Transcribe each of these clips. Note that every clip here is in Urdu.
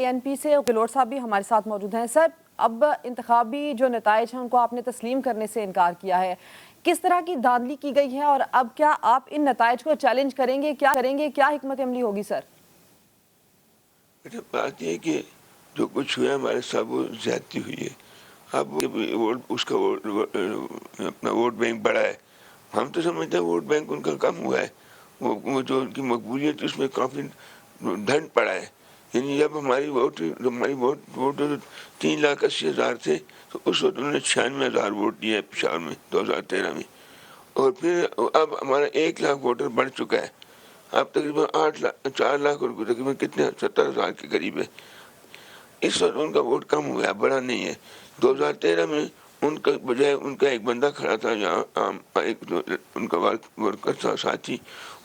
ANP سے گلوٹ صاحب بھی ہمارے ساتھ موجود ہیں. سر, اب انتخابی جو نتائج ہیں ان کو آپ نے تسلیم کرنے سے انکار کیا ہے. کس طرح کی دھاندلی کی گئی ہے اور اب کیا آپ ان نتائج کو چیلنج کریں گے, کیا حکمت عملی ہوگی سر؟ بات یہ کہ جو کچھ ہوا ہمارے ساتھ وہ زیادتی ہوئی ہے. اب اس کا اپنا ووٹ بینک بڑا ہے. ہم تو سمجھتے ہیں ووٹ بینک ان کا کم ہوا ہے. وہ جو ان کی مقبولیت اس میں کافی ڈھنڈ پڑا ہے. یعنی جب ہماری ووٹ 3,80,000 تھے تو اس وقت انہوں نے 96,000 ووٹ دیے ہے پشاور میں 2013 میں. اور پھر اب ہمارا 1 لاکھ ووٹر بڑھ چکا ہے. اب تقریباً 4 لاکھ اور تقریباً کتنے 70,000 کے قریب ہے. اس وقت ان کا ووٹ کم ہوا ہے, بڑا نہیں ہے. 2013 میں ان کا بجائے ان کا ایک بندہ کھڑا تھا یہاں, ان کا ورکر تھا ساتھی,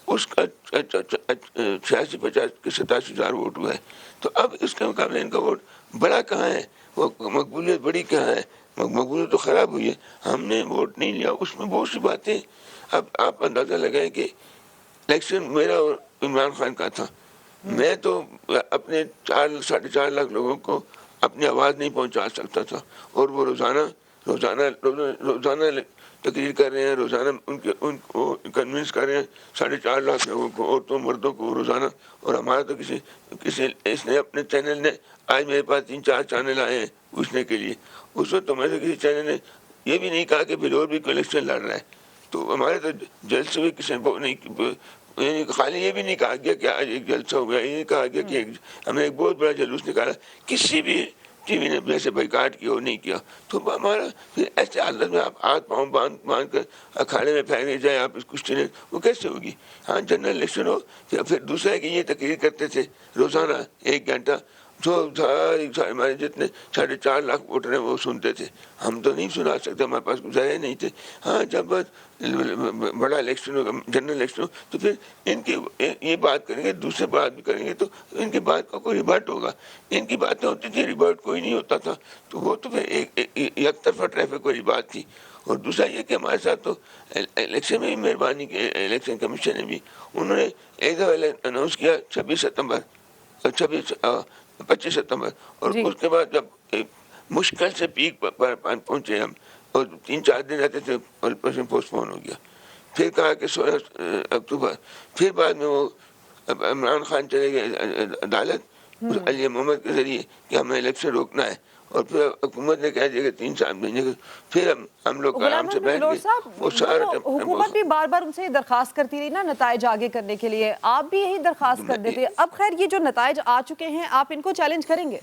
اس کا 86,50,87,000 ووٹ ہوا ہے. تو اب اس کے مقابلے ان کا ووٹ بڑا کہاں ہے, وہ مقبولیت بڑی کہاں ہے. مقبولیت تو خراب ہوئی ہے. ہم نے ووٹ نہیں لیا, اس میں بہت سی باتیں. اب آپ اندازہ لگائیں کہ الیکشن میرا اور عمران خان کا تھا. میں تو اپنے 4.5 لاکھ لوگوں کو اپنی آواز نہیں پہنچا سکتا تھا, اور وہ روزانہ تقریر کر رہے ہیں, روزانہ ان کو کنونس کر رہے ہیں 4.5 لاکھ لوگوں کو, عورتوں مردوں کو روزانہ. اور ہمارا تو کسی اس نے اپنے چینل نے, آج میرے پاس 3-4 چینل آئے ہیں پوچھنے کے لیے. اس وقت تو میں سے کسی چینل نے یہ بھی نہیں کہا کہ بلور بھی الیکشن لڑ رہا ہے. تو ہمارے تو جلسے میں کسی کو نہیں, خالی یہ بھی نہیں کہا گیا کہ آج ایک جلسہ ہو گیا, یہ نہیں کہا گیا کہ ہم نے ایک بہت بڑا جلوس نکالا. کسی بھی ٹی وی نے ویسے بائیکاٹ کیا اور نہیں کیا. تو ہمارا پھر ایسے حالت میں آپ ہاتھ پاؤں باندھ کر اکھاڑے میں پھینکنے جائیں آپ اس کشتی نے, وہ کیسے ہوگی. ہاں جنرل الیکشن ہو. پھر دوسرا ہے کہ یہ تقریر کرتے تھے روزانہ 1 گھنٹہ, جو ہمارے جتنے 4.5 لاکھ ووٹر ہیں وہ سنتے تھے. ہم تو نہیں سنا سکتے, ہمارے پاس گزارے نہیں تھے. ہاں جب بڑا الیکشن ہوگا, جنرل الیکشن ہو, تو پھر ان کی یہ بات کریں گے, دوسرے بات بھی کریں گے, تو ان کی بات کا کوئی ریبرٹ ہوگا. ان کی باتیں ہوتی تھی, ریبرٹ کوئی نہیں ہوتا تھا. تو وہ تو پھر یک طرفہ ٹریفک والی بات تھی. اور دوسرا یہ کہ ہمارے ساتھ تو الیکشن میں بھی مہربانی کی, الیکشن کمیشن نے بھی, انہوں نے ایک دفعہ اناؤنس کیا 25 ستمبر, اور اس کے بعد جب مشکل سے پیک پر پہنچے ہم, اور 3-4 دن رہتے تھے, اور پوسٹ پون ہو گیا. پھر کہا کہ 16 اکتوبر. پھر بعد میں وہ عمران خان چلے گئے عدالت علی محمد کے ذریعے کہ ہمیں الیکشن روکنا ہے. اور پھر حکومت نے کہہ دیا کہ 3 مہینے کے, پھر ہم لوگ آرام سے بیٹھ گئے. وہ سارا حکومت بھی بار بار ان سے درخواست کرتی رہی نا نتائج آگے کرنے کے لیے, آپ بھی یہی درخواست کر دیتے. اب خیر یہ جو نتائج آ چکے ہیں, آپ ان کو چیلنج کریں گے؟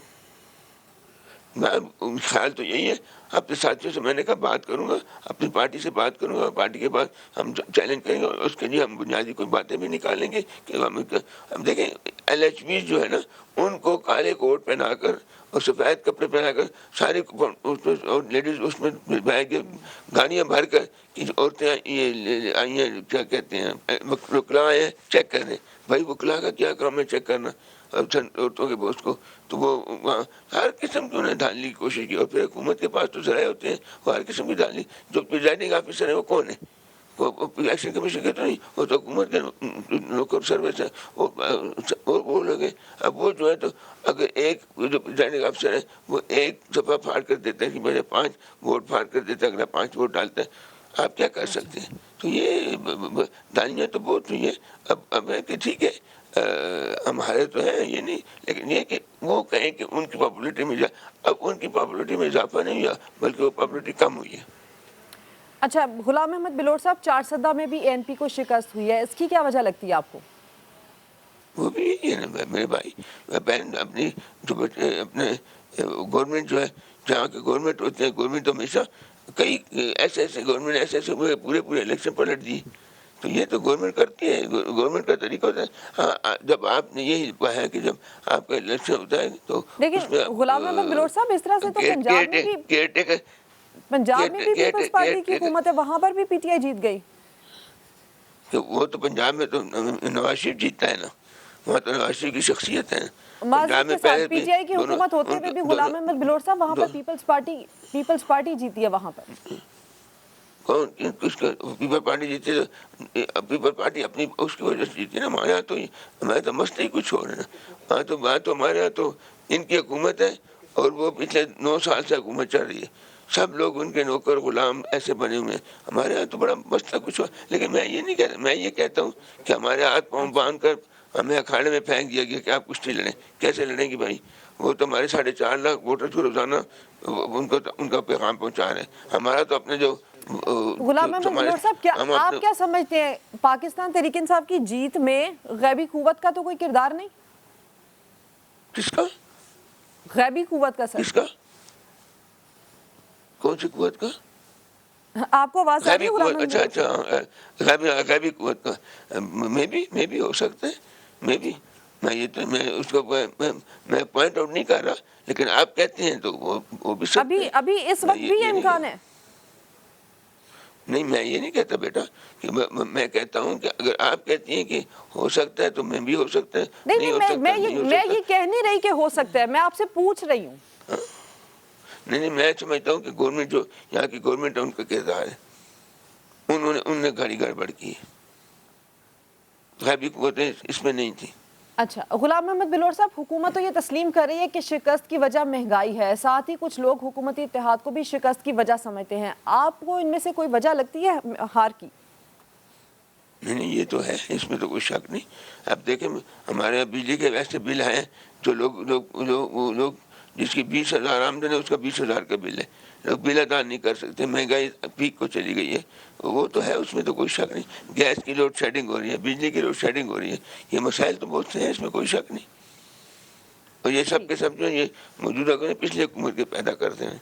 خیال تو یہی ہے. اپنے ساتھیوں سے میں نے کہا بات کروں گا, اپنی پارٹی سے بات کروں گا, پارٹی کے بعد ہم چیلنج کریں گے. اور اس کے لیے ہم بنیادی کوئی باتیں بھی نکالیں گے کہ ہم دیکھیں LHP جو ہے نا, ان کو کالے کوٹ پہنا کر اور سفید کپڑے پہنا کر ساری اور لیڈیز اس میں بیٹھ کے گاڑیاں بھر کر کہ عورتیں یہ آئی ہیں, کیا کہتے ہیں, وکلا آئے ہیں چیک کرنے. بھائی وکلا کا کیا کام ہے چیک کرنا عورتوں کے بوس کو. تو وہ وہاں ہر قسم کی انہوں نے ڈالنے کی کوشش کی. اور پھر حکومت کے پاس تو ذرائع ہوتے ہیں, وہ ہر قسم کی ڈالنے. جو پریزائڈنگ آفیسر ہے وہ کون ہے؟ وہ الیکشن کمیشن کے تو نہیں, وہ تو حکومت کے لوکل سروس ہے, وہ لوگ ہیں. اب وہ جو ہے تو اگر ایک جو پریزائڈنگ آفیسر ہے وہ ایک دفعہ پھاڑ کر دیتا ہے کہ میرے 5 ووٹ پھاڑ کر دیتا ہے, اگلا 5 ووٹ ڈالتا ہے, آپ کیا کر سکتے ہیں. تو یہ دانیاں تو بہت ہوئی ہیں. اب ہے کہ ٹھیک ہے ہمارے تو ہیں یہ نہیں, لیکن یہ کہ وہ کہیں کہ ان کی پاپولیٹی میں اب ان کی پاپولیٹی میں اضافہ نہیں ہوا, بلکہ وہ پاپولیٹی کم ہوئی ہے. اچھا, غلام احمد بلور صاحب, 4 میں بھی ANP کو شکست ہوئی ہے, اس کی کیا وجہ لگتی ہے آپ کو؟ وہ بھی یہی ہے نا میرے بھائی بہن, اپنی جو اپنے گورنمنٹ جو ہے, جہاں کے گورنمنٹ ہوتے ہیں, گورنمنٹ ہمیشہ کئی ایسے گورنمنٹ ایسے پورے الیکشن پلٹ دی. تو یہ تو گورنمنٹ کرتی ہے, گورنمنٹ کا طریقہ ہوتا ہے. ہاں جب آپ نے یہی کہا ہے کہ جب آپ کا الیکشن ہوتا ہے تو لیکن غلام احمد بلور صاحب, اس طرح سے تو پنجاب میں بھی پیپلز پارٹی کی حکومت ہے, وہاں پر بھی PTI جیت گئی. تو وہ تو پنجاب میں تو نواز شریف جیتتا ہے نا, وہاں تو نواز شریف کی شخصیت ہے. معذرت کے ساتھ PTI کی حکومت ہوتے ہوئے بھی غلام احمد بلور صاحب وہاں پر پیپلز پارٹی جیتی ہے وہاں پر. کون کس کا پیپل پارٹی جیتی ہے؟ پیپل پارٹی اپنی اس کی وجہ سے جیتی ہے نا. ہمارے یہاں تو مسئلہ ہی کچھ اور ہے نا. وہاں تو ہمارے یہاں تو ان کی حکومت ہے اور وہ پچھلے 9 سال سے حکومت چل رہی ہے. سب لوگ ان کے نوکر غلام ایسے بنے ہوئے ہیں. ہمارے یہاں تو بڑا مسئلہ کچھ ہوا, لیکن میں یہ نہیں کہتا, میں یہ کہتا ہوں کہ ہمارے ہاتھ پاؤں باندھ کر ہمیں اکھاڑے میں پھینک دیا گیا کہ آپ کشتی لڑیں. کیسے لڑیں گے بھائی؟ وہ تو ہمارے 4.5 لاکھ ووٹر جو روزانہ ان کا پیغام پہنچا رہے ہیں. ہمارا تو اپنے جو غلام احمد بلوچ صاحب, آپ کیا سمجھتے ہیں پاکستان تحریک انصاف کی جیت میں غیبی قوت کا تو کوئی کردار نہیں؟ کس کا غیبی قوت کا سر؟ کس کا؟ کون سی قوت کا؟ آپ کو آواز آ رہی غیبی ہے غلام قوت؟ احمد اچھا بلوچ؟ غیبی قوت کا میں بھی ہو سکتا ہے, میں اس کو میں پوائنٹ آؤٹ نہیں کر رہا, لیکن آپ کہتے ہیں تو وہ بھی سکتے ہیں. ابھی اس وقت بھی یہ امکان ہے؟ نہیں, میں یہ نہیں کہتا بیٹا, کہ میں کہتا ہوں کہ اگر آپ کہتی ہیں کہ ہو سکتا ہے تو میں بھی ہو سکتا ہے, نہیں ہو سکتا نہیں ہو میں سکتا. یہ کہہ نہیں رہی کہ ہو سکتا ہے, میں آپ سے پوچھ رہی ہوں. نہیں, میں سمجھتا ہوں کہ گورنمنٹ جو یہاں کی گورنمنٹ ہے ان کا کردار ہے, انہوں نے گاڑی گڑبڑ کی ہے. غیبی قوتیں اس میں نہیں تھی. اچھا غلام احمد بلوچ صاحب, حکومت تو یہ تسلیم کر رہی ہے کہ شکست کی وجہ مہنگائی ہے, ساتھ ہی کچھ لوگ حکومتی اتحاد کو بھی شکست کی وجہ سمجھتے ہیں. آپ کو ان میں سے کوئی وجہ لگتی ہے ہار کی؟ نہیں, یہ تو ہے, اس میں تو کوئی شک نہیں. اب دیکھیں ہمارے یہاں بجلی کے ویسے بل ہیں جو لوگ جس کی 20,000 آمدن ہے اس کا 20,000 کا بل ہے, لوگ بل ادا نہیں کر سکتے. مہنگائی پیک کو چلی گئی ہے, وہ تو ہے, اس میں تو کوئی شک نہیں. گیس کی لوڈ شیڈنگ ہو رہی ہے, بجلی کی لوڈ شیڈنگ ہو رہی ہے, یہ مسائل تو بہت سے ہیں, اس میں کوئی شک نہیں. اور یہ سب کے سب جو یہ موجودہ پچھلی حکومت کے پیدا کرتے ہیں.